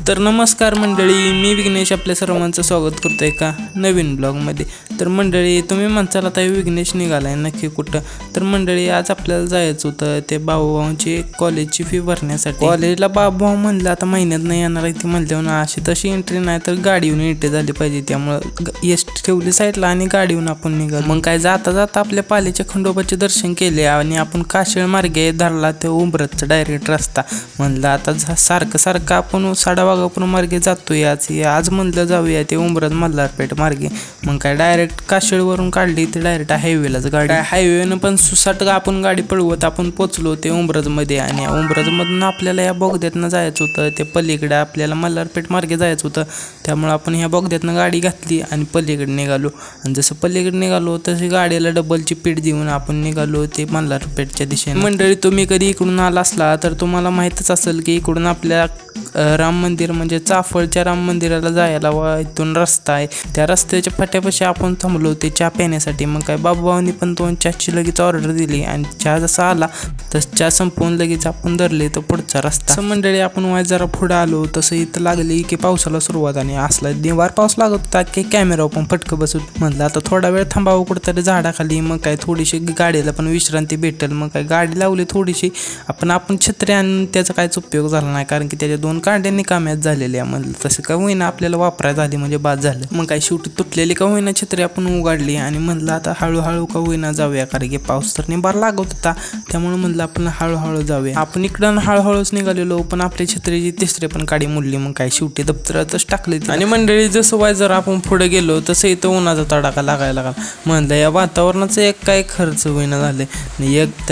तर नमस्कार मंडळी, मी विघ्नेश आपल्या सर्वांचं स्वागत करतोय एका नवीन ब्लॉगमध्ये। तर मंडळी, तुम्ही म्हणताल आता विघ्नेश निघालाय नक्की कुठं? तर मंडळी, आज आपल्याला जायचं होतं ते बाबूभाऊंची कॉलेजची फी भरण्यासाठी। कॉलेजला बाबूभाऊ म्हणलं आता महिन्यात नाही येणार आहे ती म्हणल्यावर अशी तशी एंट्री नाही तर गाडीहून एंट्री झाली पाहिजे, त्यामुळे एसटी ठेवली साईडला आणि गाडीहून आपण निघालो। मग काय जाता जाता आपल्या पालीच्या खंडोबाचे दर्शन केले आणि आपण काशीळ मार्गे धरला ते उंबरतचा डायरेक्ट रस्ता। म्हणलं आता सारखं सारखं आपण साडावागापूर मार्गे जातोय, आज म्हणलं जाऊया ते उंबरत मल्हारपेठ मार्गे। मग काय डायरेक्ट काशीळवरून काढली ते डायरेक्ट हायवेलाच गाडी। हायवेनं पण सुसाट आपण गाडी पळवत आपण पोचलो ते उंबरजमध्ये आणि उंबरजमधून आपल्याला या बोगद्यातनं जायचं होतं ते पलीकडे आपल्याला मल्हारपेठ मार्गे जायचं होतं, त्यामुळे आपण ह्या बोगद्यातनं गाडी घातली आणि पलीकडे निघालो। आणि जसं पलीकडे निघालो तशी गाडीला डबलची पीठ देऊन आपण निघालो ते मल्हारपेठच्या दिशेने। मंडळी, तुम्ही कधी इकडून आला असला तर तुम्हाला माहीतच असेल की इकडून आपल्या राम मंदिर म्हणजे चाफळच्या राम मंदिराला जायला इथून रस्ता आहे। त्या रस्त्याच्या फाट्यापाशी आपण थांबलो ते चहा पिण्यासाठी। मग काय बाबूभाऊंनी पण 2 चहाची लगेच ऑर्डर दिली आणि चहा जसा आला तसं चहा संपवून लगेच आपण धरले तर पुढचा रस्ता। असं मंडळी, आपण वाज जरा पुढे आलो तसं इथं लागली की पावसाला सुरुवात आणि असला निवार पाऊस लागत होता की कॅमेरा पण फटकं बसत। म्हणलं आता थोडा वेळ थांबावं कुठंतरी झाडाखाली, मग काय थोडीशी गाडीला पण विश्रांती भेटेल। मग काय गाडी लावली थोडीशी आपण छत्री आणून त्याचा काहीच उपयोग झाला नाही, कारण की त्याच्या 2 कांड्यांनी काम्यात झालेल्या। म्हणलं तसं का होईना आपल्याला वापरायला झाली म्हणजे बाद झालं। मग काय शेवटी तुटलेली का होईना छत्री आपण उघडली आणि म्हणलं आता हळूहळू का होईना जाऊया, कारण की पाऊस तर निबार लागत होता, त्यामुळे म्हणलं आपण हळूहळू जाऊया। आपण इकडं हळूहळूच निघालेलो, पण आपल्या छत्रीची तिसरी पण काडी मुडली। मग काय शेवटी दप्तरातच टाकली आणि मंडळी जसं वाय जर आपण पुढे गेलो तसं इथं उन्हाचा तडाखा लागायला लागला। म्हणलं या वातावरणाचं एक काय खर्च होईना झाले,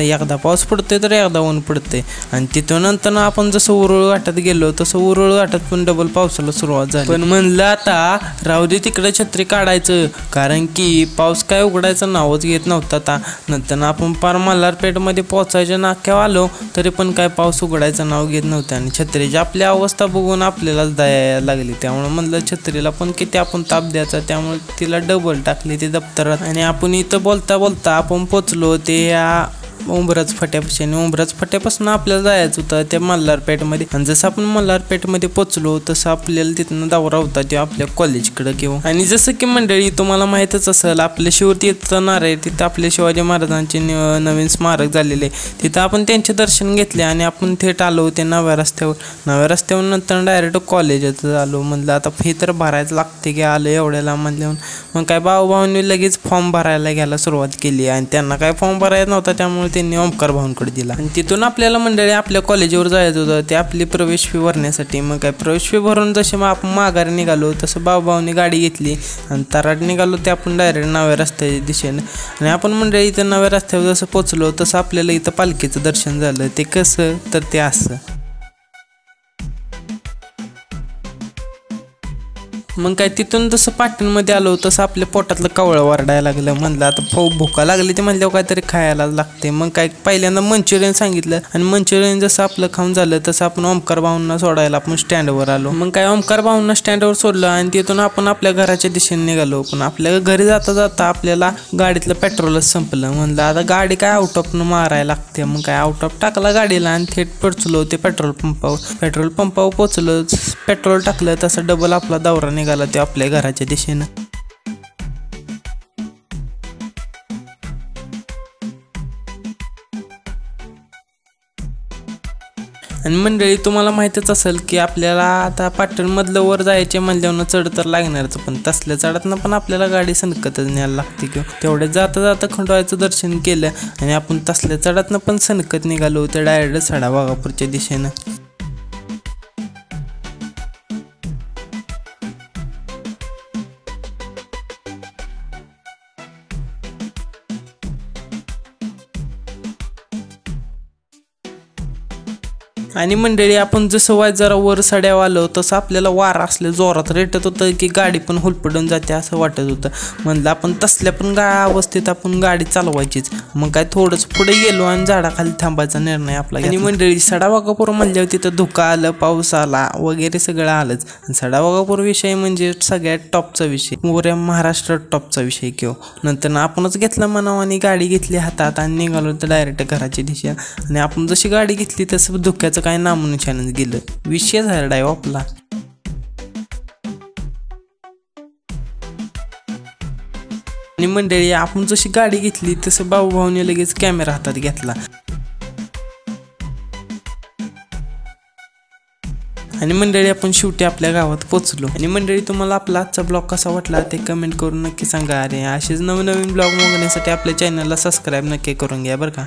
एकदा पाऊस पडतोय तर एकदा ऊन पडते आणि तिथून नंतर आपण जसं उरुळ घाटात गेलो तसं उरुळ घाटात पण डबल पावसाला सुरुवात झाली। पण म्हणलं आता राहू दे तिकडे छत्री काढायचं, कारण की पाऊस काय उघडायचं नावच घेत नव्हता। आता नंतर आपण पार मल्हारपेठमध्ये पोहोचायच्या नाक्यावर आलो तरी पण काय पाऊस उघडायचं नाव घेत नव्हतं आणि छत्रीची आपली अवस्था बघून आपल्यालाच दया लागली। त्यामुळे म्हणलं छत्रीला पण किती आपण ताप द्यायचा, त्यामुळे तिला डबल टाकली ते दप्तरात आणि आपण इथं बोलता बोलता आपण पोचलो ते या उंबरज फाट्यापाशी। आणि उंबरज फाट्यापासून आपल्याला जायचं होतं त्या मल्हारपेठमध्ये आणि जसं आपण मल्हारपेठमध्ये पोचलो तसं आपल्याला तिथनं दौरा होता ते आपल्या कॉलेजकडे घेऊन। आणि जसं की मंडळी तुम्हाला माहीतच असेल आपल्या शिवती येणार आहे तिथं आपल्या शिवाजी महाराजांचे नवीन स्मारक झालेले, तिथं आपण त्यांचे दर्शन घेतले आणि आपण थेट आलो ते नव्या रस्त्यावर नंतर डायरेक्ट कॉलेजात आलो। म्हणलं आता फी तर भरायचं लागते की आलं एवढ्याला म्हणल्यावर। मग काय बाबूभाऊंनी लगेच फॉर्म भरायला घ्यायला सुरुवात केली आणि त्यांना काय फॉर्म भरायचा नव्हता, त्यामुळे त्यांनी ओमकार भाऊंकडे दिला आणि तिथून आपल्याला मंडळी आपल्या कॉलेजवर जायचं होतं ते आपली प्रवेश फी भरण्यासाठी। मग काय प्रवेश फी भरून जसे मग आपण माघारी निघालो तसं बाबूभाऊंनी गाडी घेतली आणि तराट निघालो ते आपण डायरेक्ट नव्या रस्त्याच्या दिशेने। आणि आपण मंडळी इथं नव्या रस्त्यावर जसं पोचलो तसं आपल्याला इथं पालखीचं दर्शन झालं। ते कसं तर ते असं। मग काय तिथून जसं पाटणमध्ये आलो तसं आपल्या पोटातलं कावळं वरडायला लागलं। म्हणलं आता भुका लागली ते म्हणल्यावर काहीतरी खायला लागते। मग काय पहिल्यांदा मंचुरियन सांगितलं आणि मंचुरियन जसं आपलं खाऊन झालं तसं आपण ओमकार भाऊंना सोडायला आपण स्टँडवर आलो। मग काय ओमकार भाऊंना स्टँडवर सोडलं आणि तिथून आपण आपल्या घराच्या दिशेने निघालो। पण आपल्या घरी जाता जाता आपल्याला गाडीतलं पेट्रोलच संपलं। म्हणलं आता गाडी काय आउट ऑफ मारायला लागते। मग काय आउट ऑफ टाकला गाडीला आणि थेट पोचलो ते पेट्रोल पंपावर पोचलो, पेट्रोल टाकलं तसं डबल आपला दौरा निघाला ते आपल्या घराच्या दिशेनं। आणि मंडळी तुम्हाला माहीतच असेल की आपल्याला आता पाटणमधलं वर जायचे म्हणल्यावर चढ तर लागणारच, पण तसल्या चढातनं पण आपल्याला गाडी सनकतच न्यायला लागते किंवा तेवढ्या जाता जाता खंडोबाचं दर्शन केलं आणि आपण तसल्या चढातनं पण सनकत निघालो तर डायरेक्ट साडावागापूरच्या दिशेनं। आणि मंडळी आपण जसं वाय जरा वर सड्यावर आलो तसं आपल्याला वारा असले जोरात रेटत होतं की गाडी पण हुलपडून जाते असं वाटत होतं। म्हणलं आपण तसल्या पण अवस्थेत आपण गाडी चालवायचीच। मग काय थोडंच पुढे गेलो आणि झाडाखाली थांबायचा निर्णय आपला। आणि मंडळी साडावागापूर म्हणल्यावर तिथं धुकं आलं, पाऊस आला वगैरे सगळं आलंच। साडावागापूर विषय म्हणजे सगळ्यात टॉपचा विषय, मोऱ्या महाराष्ट्रात टॉपचा विषय किंवा नंतर आपणच घेतला मनावानी गाडी घेतली हातात आणि निघालो तर डायरेक्ट घराची दिशा। आणि आपण जशी गाडी घेतली तसं धुक्याचं काय नामनिशाणच गेलं, विषय झाला आपला। आणि मंडळी आपण जशी गाडी घेतली तसं भाऊभाऊने लगेच कॅमेरा हातात घेतला आणि मंडळी आपण शेवटी आपल्या गावात पोहोचलो। आणि मंडळी तुम्हाला आपला आजचा ब्लॉग कसा वाटला ते कमेंट करून नक्की सांगा। अरे असेच नवनवीन ब्लॉग बघण्यासाठी आपल्या चॅनलला सबस्क्राईब नक्की करून घ्या बरं का।